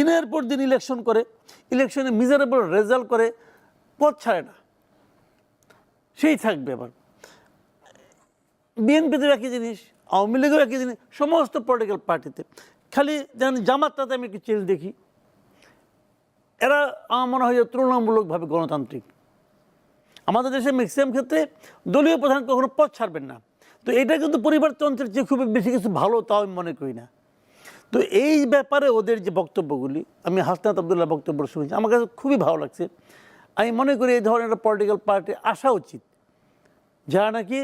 দিনের পর দিন ইলেকশন করে, ইলেকশনে মিজারেবল রেজাল্ট করে, পথ ছাড়ে না, সেই থাকবে। আবার বিএনপিতে একই জিনিস, আওয়ামী লীগেও একই জিনিস, সমস্ত পলিটিক্যাল পার্টিতে। খালি যেন জামাতটাতে আমি একটু চেঞ্জ দেখি, এরা আমার মনে হয় যে তুলনামূলকভাবে গণতান্ত্রিক। আমাদের দেশে ম্যাক্সিমাম ক্ষেত্রে দলীয় প্রধান কখনো পথ ছাড়বেন না। তো এটা কিন্তু পরিবারতন্ত্রের যে খুব বেশি কিছু ভালো তাও আমি মনে করি না। তো এই ব্যাপারে ওদের যে বক্তব্যগুলি, আমি হাসনাত আবদুল্লাহ বক্তব্য শুনেছি, আমার কাছে খুবই ভালো লাগছে। আমি মনে করি এই ধরনের পলিটিক্যাল পার্টি আসা উচিত, যারা নাকি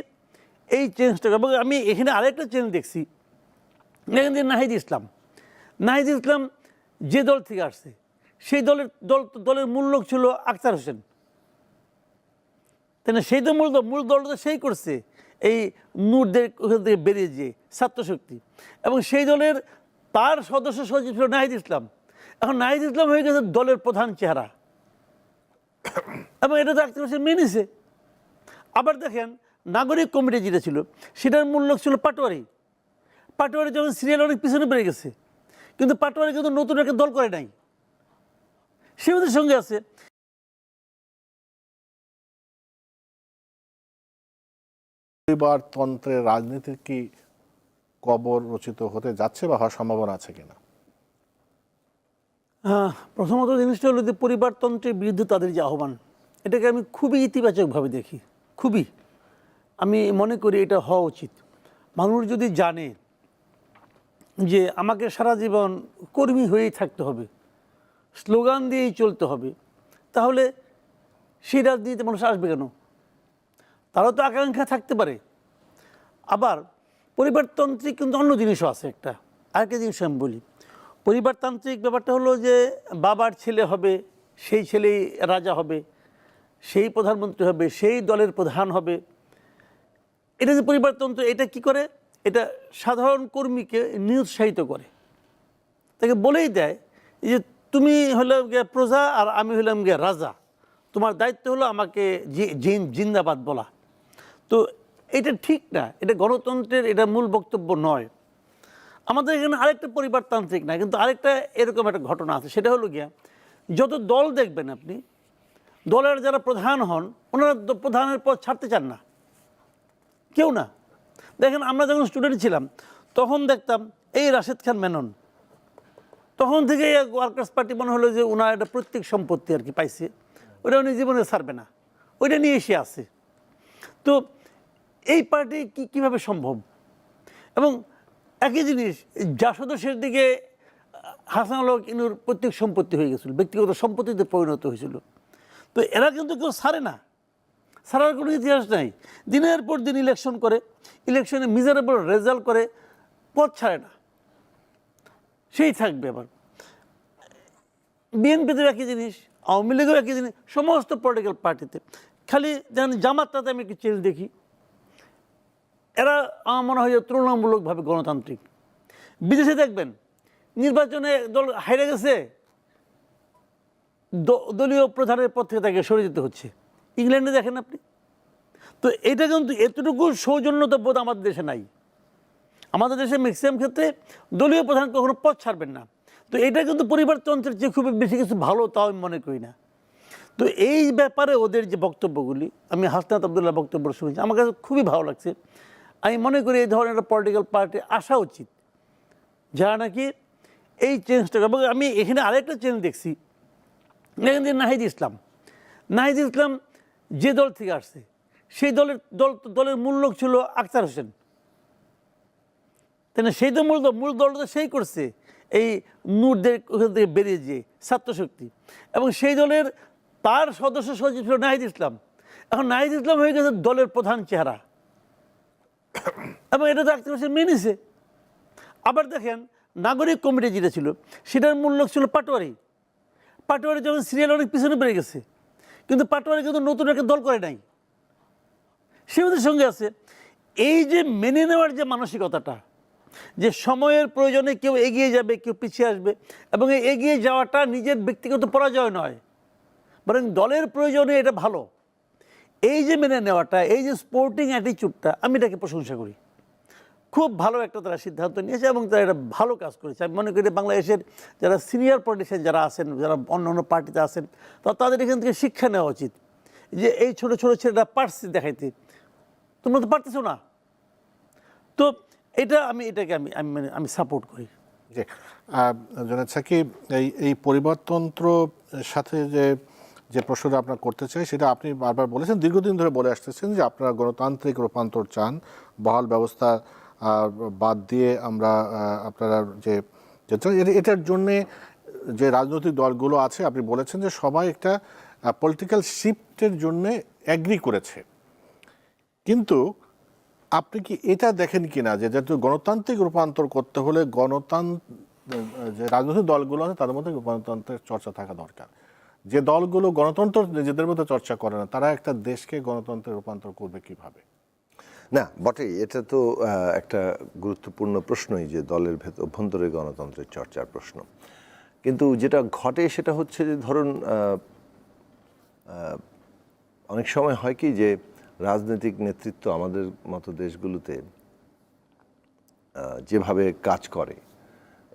এই চেঞ্জটা। এবং আমি এখানে আরেকটা চেঞ্জ দেখছি, দেখেন যে নাহিদ ইসলাম যে দল থেকে আসছে, সেই দলের মূল লোক ছিল আখতার হোসেন, তাই না? সেই তো মূল দলটা তো সেই করছে, এই নূরদের ওখান থেকে বেরিয়ে যে ছাত্রশক্তি, এবং সেই দলের তার সদস্য সচিব ছিল নাহিদ ইসলাম। এখন নাহিদ ইসলাম হয়ে গেছে দলের প্রধান চেহারা, এবং এটা তো আখতার হোসেন মেনেছে। আবার দেখেন নাগরিক কমিটি যেটা ছিল, সেটার মূল লোক ছিল পাটোয়ারি যখন সিরিয়াল অনেক পিছনে বেড়ে গেছে, কিন্তু পাটোয়ারি কিন্তু নতুন একটা দল করে নাই, সে ওদের সঙ্গে আছে। পরিবারতন্ত্রের রাজনীতি কি কবর রচিত হতে যাচ্ছে বা হওয়ার সম্ভাবনা আছে কিনা? প্রথমত জিনিসটা হলো যে পরিবারতন্ত্রের বিরুদ্ধে তাদের যে আহ্বান, এটাকে আমি খুবই ইতিবাচকভাবে দেখি। খুবই আমি মনে করি এটা হওয়া উচিত। মানুষ যদি জানে যে আমাকে সারা জীবন কর্মী হয়েই থাকতে হবে, স্লোগান দিয়েই চলতে হবে, তাহলে সেই রাজনীতিতে মানুষ আসবে কেন? তারও তো আকাঙ্ক্ষা থাকতে পারে। আবার পরিবারতান্ত্রিক কিন্তু অন্য জিনিসও আছে। আরেকটা জিনিস আমি বলি, পরিবারতান্ত্রিক ব্যাপারটা হলো যে বাবার ছেলে হবে, সেই ছেলেই রাজা হবে, সেই প্রধানমন্ত্রী হবে, সেই দলের প্রধান হবে। এটা যে পরিবারতন্ত্র, এটা কি করে? এটা সাধারণ কর্মীকে নিরুৎসাহিত করে, তাকে বলেই দেয় যে তুমি হলে গিয়ে প্রজা আর আমি হলাম গিয়ে রাজা, তোমার দায়িত্ব হলো আমাকে জিন্দাবাদ বলা। তো এটা ঠিক না, এটা গণতন্ত্রের এটা মূল বক্তব্য নয়। আমাদের এখানে আরেকটা পরিবারতান্ত্রিক না, কিন্তু আরেকটা এরকম একটা ঘটনা আছে। সেটা হলো গিয়া যত দল দেখবেন আপনি, দলের যারা প্রধান হন ওনারা প্রধানের পদ ছাড়তে চান না, কেউ না। দেখেন আমরা যখন স্টুডেন্ট ছিলাম তখন দেখতাম এই রাশেদ খান মেনন, তখন থেকে ওয়ার্কার্স পার্টি মনে হলো যে ওনার একটা প্রত্যেক সম্পত্তি আর কি পাইছে, ওটা উনি জীবনে ছাড়বে না, ওইটা নিয়ে এসে আছে। তো এই পার্টি কীভাবে সম্ভব? এবং একই জিনিস জাসদ দিকে হাসানুল হক ইনুর প্রত্যেক সম্পত্তি হয়ে গেছিল, ব্যক্তিগত সম্পত্তিতে পরিণত হয়েছিল। তো এরা কিন্তু কেউ ছাড়ে না, ছাড়ার কোনো ইতিহাস নাই। দিনের পর দিন ইলেকশন করে, ইলেকশনে মিজারেবল রেজাল্ট করে, পথ ছাড়ে না, সেই থাকবে। আবার বিএনপিতে একই জিনিস, আওয়ামী লীগেও একই জিনিস, সমস্ত পলিটিক্যাল পার্টিতে। খালি যেন জামাতটাতে আমি একটু চেঞ্জ দেখি, এরা আমার মনে হয় যে তুলনামূলকভাবে গণতান্ত্রিক। বিদেশে দেখবেন নির্বাচনে দল হাইরে গেছে, দলীয় প্রধানের পদ থেকে তাকে সরে যেতে হচ্ছে। ইংল্যান্ডে দেখেন আপনি। তো এটা কিন্তু এতটুকু সৌজন্যতা বোধ আমাদের দেশে নাই। আমাদের দেশে ম্যাক্সিমাম ক্ষেত্রে দলীয় প্রধান কখনো পথ ছাড়বেন না। তো এটা কিন্তু পরিবারতন্ত্রের যে খুব বেশি কিছু ভালো তাও আমি মনে করি না। তো এই ব্যাপারে ওদের যে বক্তব্যগুলি, আমি হাসনাত আবদুল্লাহ বক্তব্য শুনেছি, আমার কাছে খুবই ভালো লাগছে। আমি মনে করি এই ধরনের পলিটিক্যাল পার্টি আসা উচিত, যারা নাকি এই চেঞ্জটা। এবং আমি এখানে আরেকটা চেঞ্জ দেখছি, দেখেন যে নাহিদ ইসলাম যে দল থেকে আসছে, সেই দলের মূল লোক ছিল আখতার হোসেন, তাই না? সেই তো মূল দলটা তো সেই করছে, এই নূরদের ওখান থেকে বেরিয়ে যে ছাত্রশক্তি, এবং সেই দলের তার সদস্য সচিব ছিল নাহিদ ইসলাম। এখন নাহিদ ইসলাম হয়ে গেছে দলের প্রধান চেহারা, এবং এটা তো আখতার হোসেন মেনেছে। আবার দেখেন নাগরিক কমিটি যেটা ছিল, সেটার মূল লোক ছিল পাটোয়ারি যখন সিরিয়াল অনেক পিছনে বেড়ে গেছে, কিন্তু পাটোয়ারি কিন্তু নতুন একটা দল করে নাই, সে ওদের সঙ্গে আছে। এই যে মেনে নেওয়ার যে মানসিকতাটা, যে সময়ের প্রয়োজনে কেউ এগিয়ে যাবে, কেউ পিছিয়ে আসবে, এবং এই এগিয়ে যাওয়াটা নিজের ব্যক্তিগত পরাজয় নয়, বরং দলের প্রয়োজনে এটা ভালো। এই যে মেনে নেওয়াটা, এই যে স্পোর্টিং অ্যাটিচিউডটা, আমি এটাকে প্রশংসা করি, খুব ভালো একটা তারা সিদ্ধান্ত নিয়েছে এবং তারা এটা ভালো কাজ করেছে। আমি মনে করি বাংলাদেশের যারা সিনিয়র পলিটিশিয়ান যারা আছেন, যারা অন্য অন্য পার্টিতে আছেন, তাদের এখান থেকে শিক্ষা নেওয়া উচিত যে এই ছোট ছোট ছেলেরা পারছে দেখাইতে, তোমরা তো পারতেছো না। তো এটাকে আমি সাপোর্ট করি। জি, জনাব সাকিব, এই পরিবারতন্ত্র সাথে যে প্রশ্নটা আপনার করতে চাই সেটা আপনি বারবার বলেছেন, দীর্ঘদিন ধরে বলে আসতেছেন যে আপনারা গণতান্ত্রিক রূপান্তর চান, বহাল ব্যবস্থা বাদ দিয়ে আমরা আপনারা যে এটার জন্যে যে রাজনৈতিক দলগুলো আছে আপনি বলেছেন যে সবাই একটা পলিটিক্যাল শিফটের জন্যে অ্যাগ্রি করেছে, কিন্তু আপনি কি এটা দেখেন কিনা যে যেহেতু গণতান্ত্রিক রূপান্তর করতে হলে যে রাজনৈতিক দলগুলো আছে তাদের মধ্যে গণতন্ত্রের চর্চা থাকা দরকার। যে দলগুলো গণতন্ত্র নিজেদের মধ্যে চর্চা করে না, তারা একটা দেশকে গণতন্ত্রে রূপান্তর করবে কিভাবে? না বটেই, এটা তো একটা গুরুত্বপূর্ণ প্রশ্নই যে দলের অভ্যন্তরে গণতন্ত্রের চর্চার প্রশ্ন। কিন্তু যেটা ঘটে সেটা হচ্ছে যে ধরুন অনেক সময় হয় কি যে রাজনৈতিক নেতৃত্ব আমাদের মতো দেশগুলোতে যেভাবে কাজ করে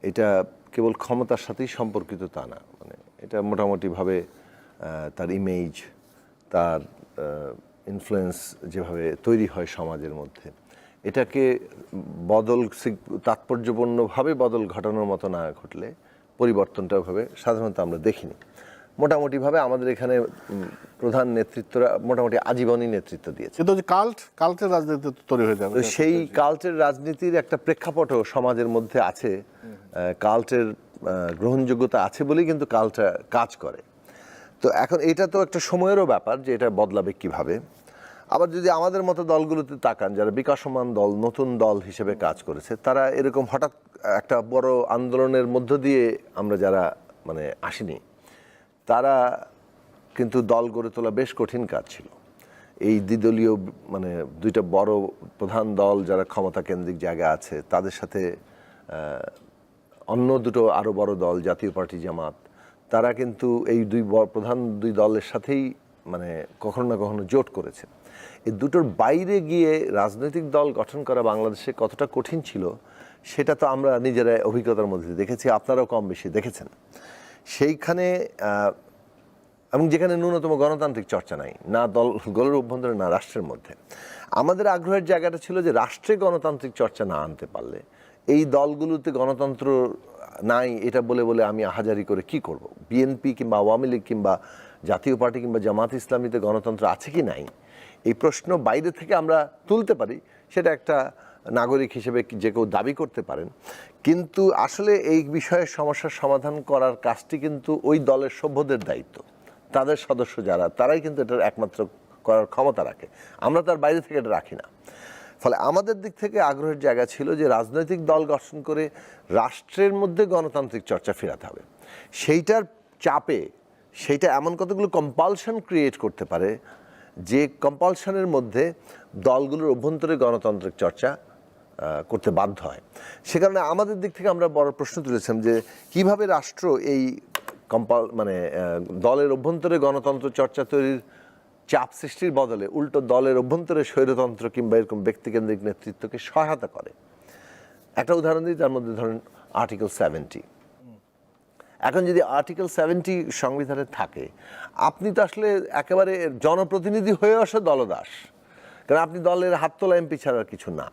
এটা কেবল ক্ষমতার সাথেই সম্পর্কিত তা না, মানে এটা মোটামুটিভাবে তার ইমেজ, তার ইনফ্লুয়েন্স যেভাবে তৈরি হয় সমাজের মধ্যে, এটাকে তাৎপর্যপূর্ণভাবে বদল ঘটানোর মতো না ঘটলে পরিবর্তনটা ওইভাবে সাধারণত আমরা দেখিনি। মোটামুটিভাবে আমাদের এখানে প্রধান নেতৃত্বরা মোটামুটি আজীবনই নেতৃত্ব দিয়েছে। কিন্তু যে কাল্টের রাজনীতি তৈরি হয়ে যাবে, সেই কাল্টের রাজনীতির একটা প্রেক্ষাপটও সমাজের মধ্যে আছে, কাল্টের গ্রহণযোগ্যতা আছে বলেই কিন্তু কাল্টটা কাজ করে। তো এখন এটা তো একটা সময়েরও ব্যাপার যে এটা বদলাবে কিভাবে। আবার যদি আমাদের মতো দলগুলোতে তাকান যারা বিকাশমান দল, নতুন দল হিসেবে কাজ করেছে, তারা এরকম হঠাৎ একটা বড় আন্দোলনের মধ্য দিয়ে আমরা যারা মানে আসিনি, তারা কিন্তু দল গড়ে তোলা বেশ কঠিন কাজ ছিল। এই দ্বিদলীয় মানে দুইটা বড় প্রধান দল যারা ক্ষমতা কেন্দ্রিক জায়গা আছে তাদের সাথে অন্য দুটো আরও বড় দল জাতীয় পার্টি জামাত, তারা কিন্তু এই প্রধান দুই দলের সাথেই মানে কখনো না কখনো জোট করেছে। এই দুটোর বাইরে গিয়ে রাজনৈতিক দল গঠন করা বাংলাদেশে কতটা কঠিন ছিল সেটা তো আমরা নিজেরা অভিজ্ঞতার মধ্যে দেখেছি, আপনারাও কম বেশি দেখেছেন। সেইখানে এবং যেখানে ন্যূনতম গণতান্ত্রিক চর্চা নাই, না দলগুলোর অভ্যন্তরে না রাষ্ট্রের মধ্যে, আমাদের আগ্রহের জায়গাটা ছিল যে রাষ্ট্রে গণতান্ত্রিক চর্চা না আনতে পারলে এই দলগুলোতে গণতন্ত্র নাই এটা বলে বলে আমি আহাজারি করে কি করব। বিএনপি কিংবা আওয়ামী লীগ কিংবা জাতীয় পার্টি কিংবা জামাত ইসলামীতে গণতন্ত্র আছে কি নাই এই প্রশ্ন বাইরে থেকে আমরা তুলতে পারি, সেটা একটা নাগরিক হিসেবে যে কেউ দাবি করতে পারেন, কিন্তু আসলে এই বিষয়ের সমস্যার সমাধান করার কাজটি কিন্তু ওই দলের সভ্যদের দায়িত্ব, তাদের সদস্য যারা তারাই কিন্তু এটার একমাত্র করার ক্ষমতা রাখে, আমরা তার বাইরে থেকে এটা রাখি না। ফলে আমাদের দিক থেকে আগ্রহের জায়গা ছিল যে রাজনৈতিক দল গঠন করে রাষ্ট্রের মধ্যে গণতান্ত্রিক চর্চা ফেরাতে হবে। সেইটার চাপে সেইটা এমন কতগুলো কম্পালশন ক্রিয়েট করতে পারে যে কম্পালশনের মধ্যে দলগুলোর অভ্যন্তরে গণতান্ত্রিক চর্চা করতে বাধ্য হয়। সে কারণে আমাদের দিক থেকে আমরা বড় প্রশ্ন তুলেছিলাম যে কিভাবে রাষ্ট্র এই দলের অভ্যন্তরে গণতন্ত্র চর্চা তৈরির চাপ সৃষ্টির বদলে উল্টো দলের অভ্যন্তরে স্বৈরতন্ত্র কিংবা এরকম ব্যক্তিকেন্দ্রিক নেতৃত্বকে সহায়তা করে। একটা উদাহরণ দিই, তার মধ্যে ধরেন আর্টিকেল 70। এখন যদি আর্টিকেল 70 সংবিধানে থাকে, আপনি তো আসলে একেবারে জনপ্রতিনিধি হয়ে আসে দলদাস, কারণ আপনি দলের হাত তোলা এমপি ছাড়া কিছু না।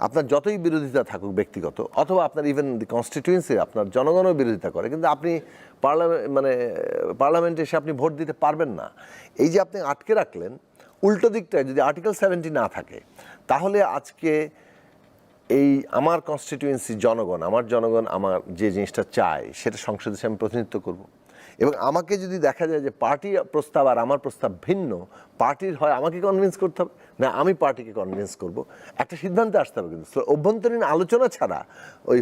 আপনার যতই বিরোধিতা থাকুক ব্যক্তিগত, অথবা আপনার ইভেন দি কনস্টিটিউয়েন্সি আপনার জনগণও বিরোধিতা করে, কিন্তু আপনি পার্লামেন্টে এসে আপনি ভোট দিতে পারবেন না। এই যে আপনি আটকে রাখলেন, উল্টো দিকটায় যদি আর্টিকেল 70 না থাকে, তাহলে আজকে এই আমার কনস্টিটিউয়েন্সি জনগণ আমার যে জিনিসটা চায় সেটা সংসদে আমি প্রতিনিধিত্ব করব। এবং আমাকে যদি দেখা যায় যে পার্টি প্রস্তাব আর আমার প্রস্তাব ভিন্ন, পার্টির হয় আমাকে কনভিন্স করতে হবে, না আমি পার্টিকে কনভিন্স করব, একটা সিদ্ধান্তে আসতে হবে। কিন্তু অভ্যন্তরীণ আলোচনা ছাড়া ওই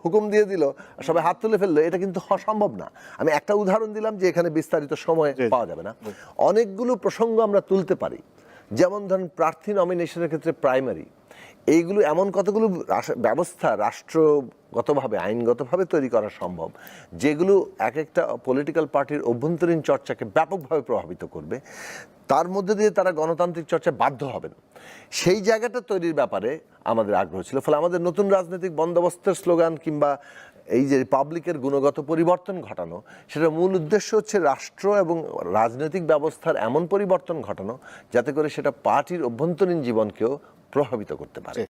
হুকুম দিয়ে দিল, সবাই হাত তুলে ফেললো, এটা কিন্তু সম্ভব না। আমি একটা উদাহরণ দিলাম যে এখানে বিস্তারিত সময় পাওয়া যাবে না। অনেকগুলো প্রসঙ্গ আমরা তুলতে পারি, যেমন ধরেন প্রার্থী নমিনেশনের ক্ষেত্রে প্রাইমারি, এইগুলো এমন কতগুলো ব্যবস্থা রাষ্ট্রগতভাবে আইনগতভাবে তৈরি করা সম্ভব, যেগুলো এক একটা পলিটিক্যাল পার্টির অভ্যন্তরীণ চর্চাকে ব্যাপকভাবে প্রভাবিত করবে, তার মধ্যে দিয়ে তারা গণতান্ত্রিক চর্চায় বাধ্য হবেন। সেই জায়গাটা তৈরির ব্যাপারে আমাদের আগ্রহ ছিল। ফলে আমাদের নতুন রাজনৈতিক বন্দোবস্তের স্লোগান কিংবা এই যে রিপাবলিকের গুণগত পরিবর্তন ঘটানো, সেটার মূল উদ্দেশ্য হচ্ছে রাষ্ট্র এবং রাজনৈতিক ব্যবস্থার এমন পরিবর্তন ঘটানো যাতে করে সেটা পার্টির অভ্যন্তরীণ জীবনকেও প্রভাবিত করতে পারে।